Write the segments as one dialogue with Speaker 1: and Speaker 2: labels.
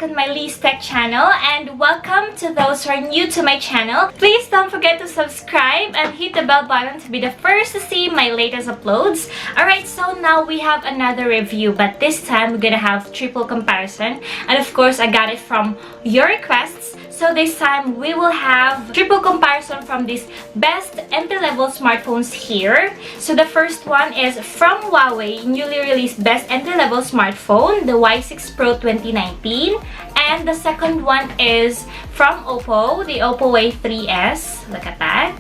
Speaker 1: on my Lee's Tech channel, and welcome to those who are new to my channel. Please don't forget to subscribe and hit the bell button to be the first to see my latest uploads. Alright, so now we have another review, but this time we're gonna have triple comparison, and of course I got it from your requests. So this time we will have triple comparison from these best entry-level smartphones here. So the first one is from Huawei, newly released best entry-level smartphone, the Y6 Pro 2019. And the second one is from Oppo, the Oppo A3s. Look at that.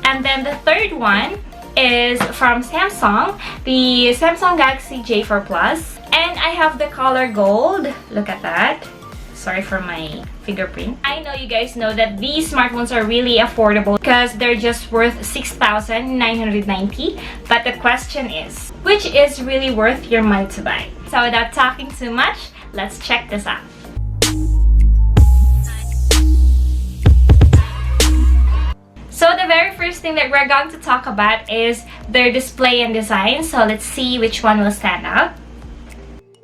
Speaker 1: And then the third one is from Samsung, the Samsung Galaxy J4 Plus. And I have the color gold. Look at that. Sorry for my fingerprint. I know you guys know that these smartphones are really affordable because they're just worth 6,990. But the question is, which is really worth your money to buy? So without talking too much, let's check this out. So the very first thing that we're going to talk about is their display and design. So let's see which one will stand out.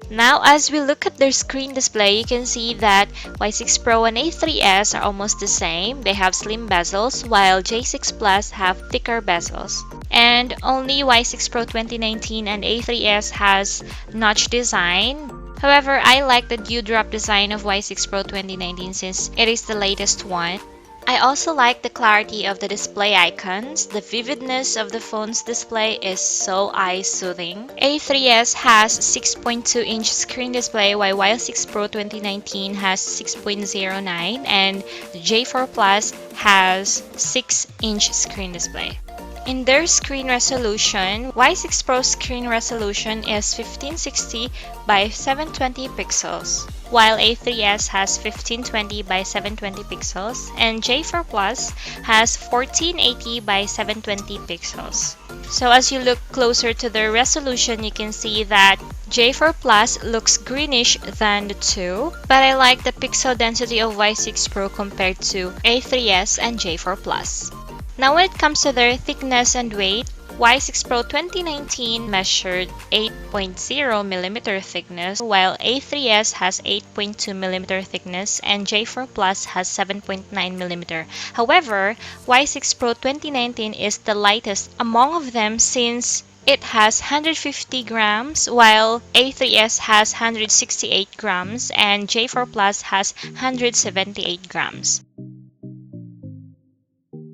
Speaker 2: Now, as we look at their screen display, you can see that Y6 Pro and A3s are almost the same. They have slim bezels, while J6 Plus have thicker bezels. And only Y6 Pro 2019 and A3s has notch design. However, I like the dewdrop design of Y6 Pro 2019 since it is the latest one. I also like the clarity of the display icons. The vividness of the phone's display is so eye-soothing. A3s has 6.2-inch screen display while Y6 Pro 2019 has 6.09 and the J4 Plus has 6-inch screen display. In their screen resolution, Y6 Pro's screen resolution is 1560 by 720 pixels, while A3s has 1520 by 720 pixels, and J4 Plus has 1480 by 720 pixels. So as you look closer to their resolution, you can see that J4 Plus looks greenish than the two, but I like the pixel density of Y6 Pro compared to A3s and J4 Plus. Now when it comes to their thickness and weight, Y6 Pro 2019 measured 8.0mm thickness, while A3s has 8.2mm thickness and J4 Plus has 7.9mm. However, Y6 Pro 2019 is the lightest among of them since it has 150 grams, while A3s has 168 grams and J4 Plus has 178 grams.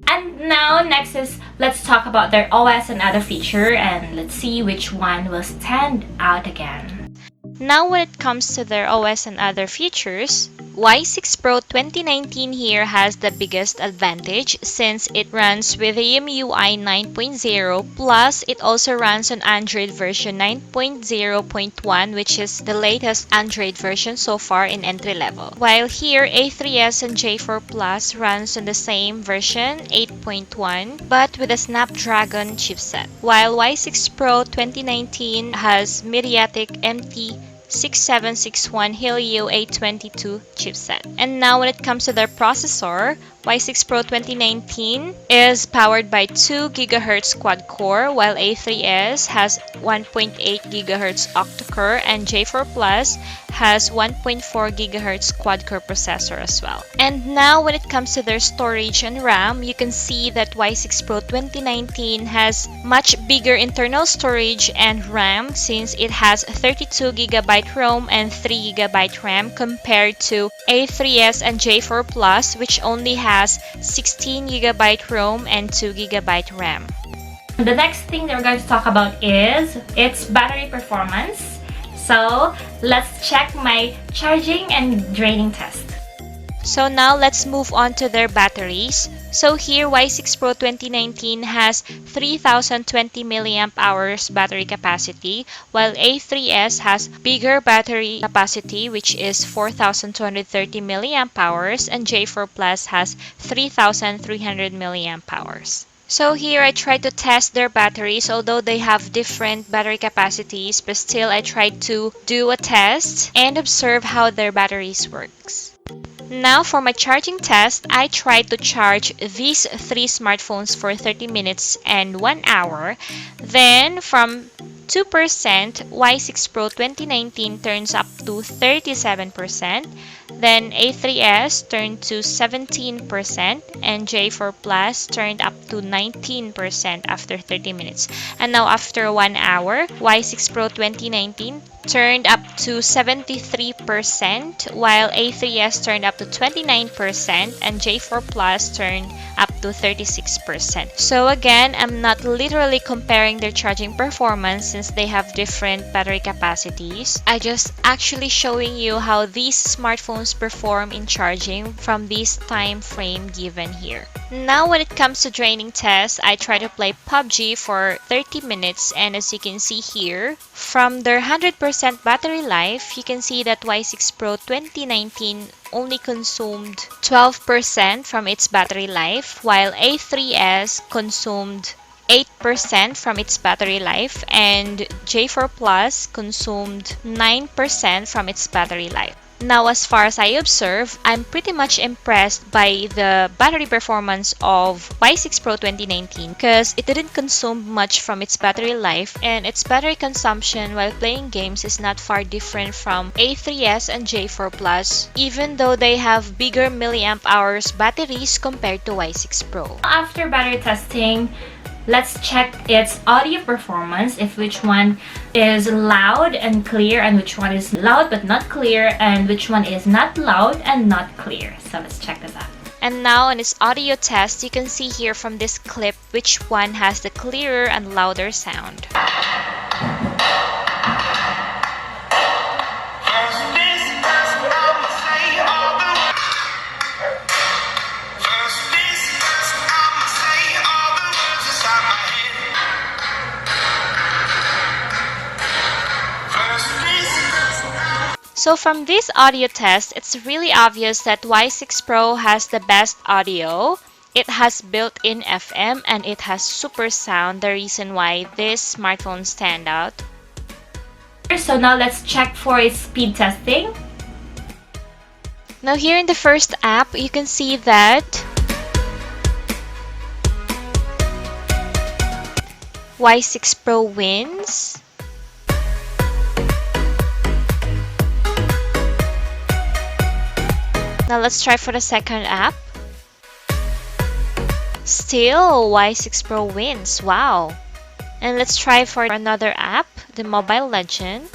Speaker 1: And now next is let's talk about their OS and other feature, and let's see which one will stand out again.
Speaker 2: Now when it comes to their OS and other features, Y6 Pro 2019 here has the biggest advantage since it runs with EMUI 9.0, plus it also runs on Android version 9.0.1, which is the latest Android version so far in entry level. While here A3s and J4 Plus runs on the same version 8.1 but with a Snapdragon chipset, while Y6 Pro 2019 has MediaTek MT6761 Helio A22 chipset. And now when it comes to their processor, Y6 Pro 2019 is powered by 2 GHz quad-core, while A3s has 1.8 GHz octa-core and J4 Plus has 1.4 GHz quad-core processor as well. And now when it comes to their storage and RAM, you can see that Y6 Pro 2019 has much bigger internal storage and RAM since it has 32GB ROM and 3GB RAM compared to A3s and J4 Plus, which only has 16GB ROM and 2GB RAM.
Speaker 1: The next thing that we're going to talk about is its battery performance. So let's check my charging and draining test.
Speaker 2: So now let's move on to their batteries. So here Y6 Pro 2019 has 3020 mAh battery capacity, while A3s has bigger battery capacity which is 4230 mAh and J4 Plus has 3300 mAh. So here I tried to test their batteries, although they have different battery capacities, but still I tried to do a test and observe how their batteries works. Now for my charging test, I tried to charge these three smartphones for 30 minutes and 1 hour. Then from Y6 Pro 2019 turns up to 37%, then A3s turned to 17%, and J4 Plus turned up to 19% after 30 minutes. And now after 1 hour, Y6 Pro 2019 turned up to 73%, while A3s turned up to 29%, and J4 Plus turned up to 36%. So again, I'm not literally comparing their charging performance since they have different battery capacities. I just actually showing you how these smartphones perform in charging from this time frame given here. Now when it comes to draining tests, I try to play PUBG for 30 minutes, and as you can see here, from their 100% battery life, you can see that Y6 Pro 2019 only consumed 12% from its battery life, while A3s consumed 8% from its battery life, and J4 Plus consumed 9% from its battery life. Now, as far as I observe, I'm pretty much impressed by the battery performance of Y6 Pro 2019 because it didn't consume much from its battery life, and its battery consumption while playing games is not far different from A3s and J4 Plus, even though they have bigger milliamp hours batteries compared to Y6 Pro.
Speaker 1: After battery testing, let's check its audio performance, if which one is loud and clear and which one is loud but not clear and which one is not loud and not clear. So let's check this out.
Speaker 2: And now on its audio test, you can see here from this clip which one has the clearer and louder sound. So from this audio test, it's really obvious that Y6 Pro has the best audio. It has built-in FM and it has super sound, the reason why this smartphone stand out.
Speaker 1: So now let's check for its speed testing.
Speaker 2: Now here in the first app, you can see that Y6 Pro wins. Now let's try for the second app. Still, Y6 Pro wins. Wow. And let's try for another app, the Mobile Legend.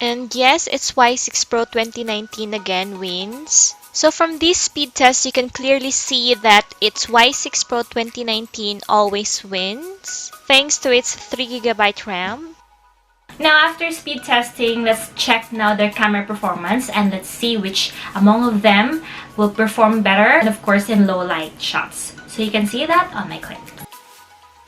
Speaker 2: And yes, it's Y6 Pro 2019 again wins. So from this speed test, you can clearly see that it's Y6 Pro 2019 always wins, thanks to its 3GB RAM.
Speaker 1: Now after speed testing, let's check now their camera performance and let's see which among of them will perform better, and of course in low light shots. So you can see that on my clip.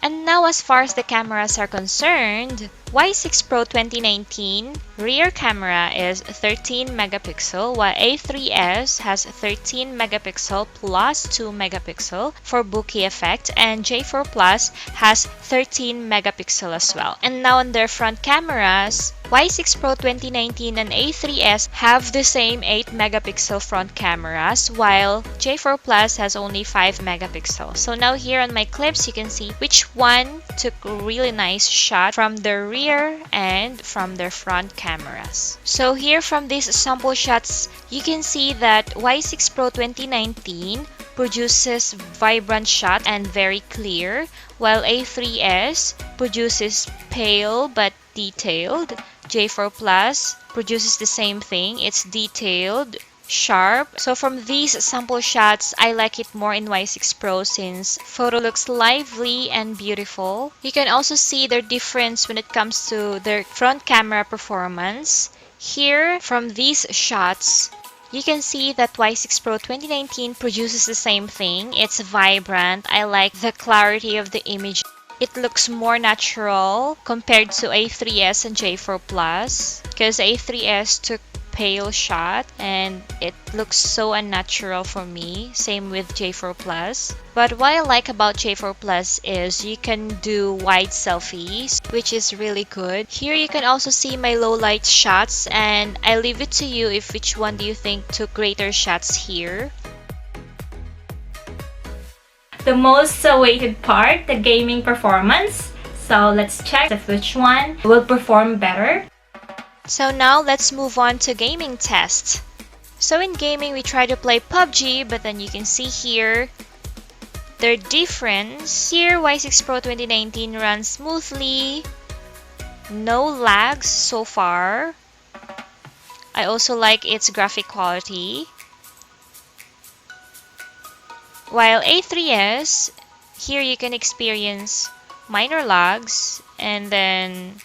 Speaker 2: And now as far as the cameras are concerned, Y6 Pro 2019 rear camera is 13 megapixel, while A3s has 13 megapixel plus 2 megapixel for bokeh effect, and J4 Plus has 13 megapixel as well. And now on their front cameras, Y6 Pro 2019 and A3s have the same 8 megapixel front cameras, while J4 Plus has only 5 megapixel. So now here on my clips, you can see which one took a really nice shot from the rear and from their front cameras. So here from these sample shots, you can see that Y6 Pro 2019 produces vibrant shot and very clear, while A3s produces pale but detailed. J4 Plus produces the same thing, it's detailed, sharp. So from these sample shots, I like it more in Y6 Pro since photo looks lively and beautiful. You can also see their difference when it comes to their front camera performance. Here, from these shots, you can see that Y6 Pro 2019 produces the same thing. It's vibrant. I like the clarity of the image. It looks more natural compared to A3s and J4 Plus because A3s took pale shot and it looks so unnatural for me. Same with J4 Plus. But what I like about J4 Plus is you can do wide selfies, which is really good. Here you can also see my low light shots, and I leave it to you if which one do you think took greater shots here.
Speaker 1: The most awaited part, the gaming performance. So let's check if which one will perform better.
Speaker 2: So now let's move on to gaming test. So in gaming we try to play PUBG, but then you can see here their difference. Here Y6 Pro 2019 runs smoothly, no lags so far. I also like its graphic quality. While A3s, here you can experience minor lags, and then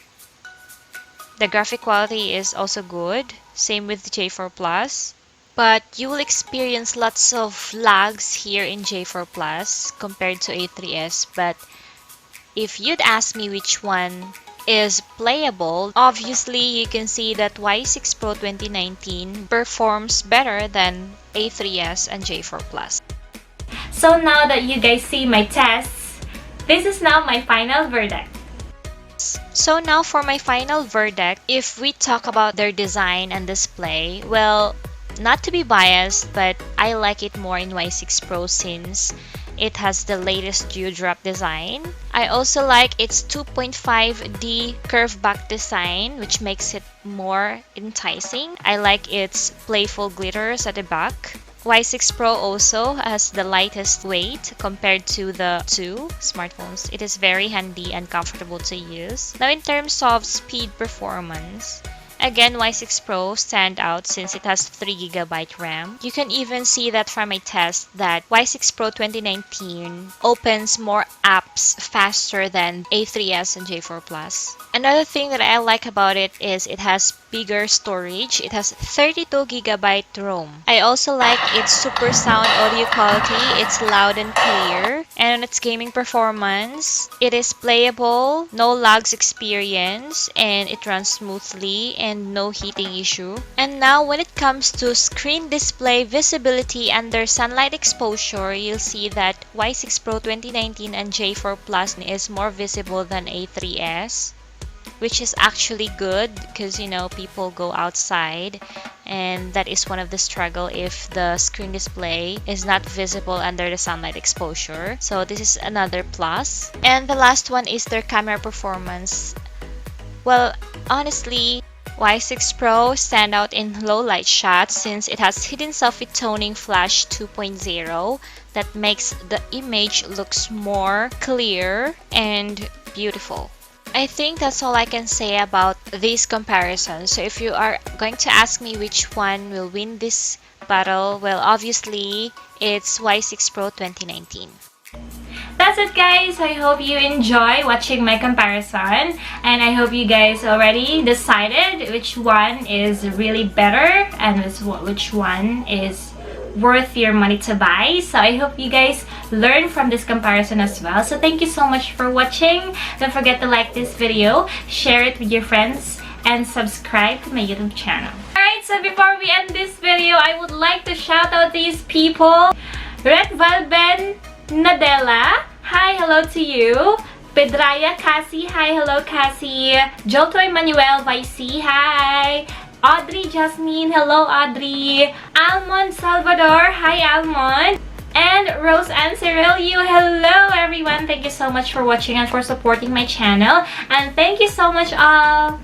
Speaker 2: the graphic quality is also good. Same with the J4 Plus. But you will experience lots of lags here in J4 Plus compared to A3s. But if you'd ask me which one is playable, obviously you can see that Y6 Pro 2019 performs better than A3s and J4 Plus.
Speaker 1: So now that you guys see my tests, this is now my final verdict.
Speaker 2: So now for my final verdict, if we talk about their design and display, well, not to be biased, but I like it more in Y6 Pro since it has the latest dewdrop design. I also like its 2.5D curve back design, which makes it more enticing. I like its playful glitters at the back. Y6 Pro also has the lightest weight compared to the two smartphones. It is very handy and comfortable to use. Now in terms of speed performance, again, Y6 Pro stand out since it has 3GB RAM. You can even see that from my test that Y6 Pro 2019 opens more apps faster than A3s and J4 Plus. Another thing that I like about it is it has bigger storage. It has 32GB ROM. I also like its super sound audio quality. It's loud and clear. And on its gaming performance, it is playable, no lags experience, and it runs smoothly and no heating issue. And now when it comes to screen display visibility under sunlight exposure, you'll see that Y6 Pro 2019 and J4 Plus is more visible than A3s, which is actually good because people go outside, and that is one of the struggle if the screen display is not visible under the sunlight exposure. So this is another plus. And the last one is their camera performance. Well, honestly, Y6 Pro stand out in low light shots since it has hidden selfie toning flash 2.0 that makes the image looks more clear and beautiful. I think that's all I can say about these comparisons. So if you are going to ask me which one will win this battle, well, obviously it's Y6 Pro 2019.
Speaker 1: That's it, guys. I hope you enjoy watching my comparison, and I hope you guys already decided which one is really better and which one is worth your money to buy. So I hope you guys learn from this comparison as well. So thank you so much for watching. Don't forget to like this video, share it with your friends, and subscribe to my YouTube channel. Alright, so before we end this video, I would like to shout out these people. Red Valben Nadella, hi, hello to you. Pedraya Cassie, hi, hello Cassie. Jotoy Manuel YC, hi. Audrey Jasmine, hello Audrey. Almond Salvador, hi Almond. And Rose Ann Cyrilio, hello everyone. Thank you so much for watching and for supporting my channel. And thank you so much all.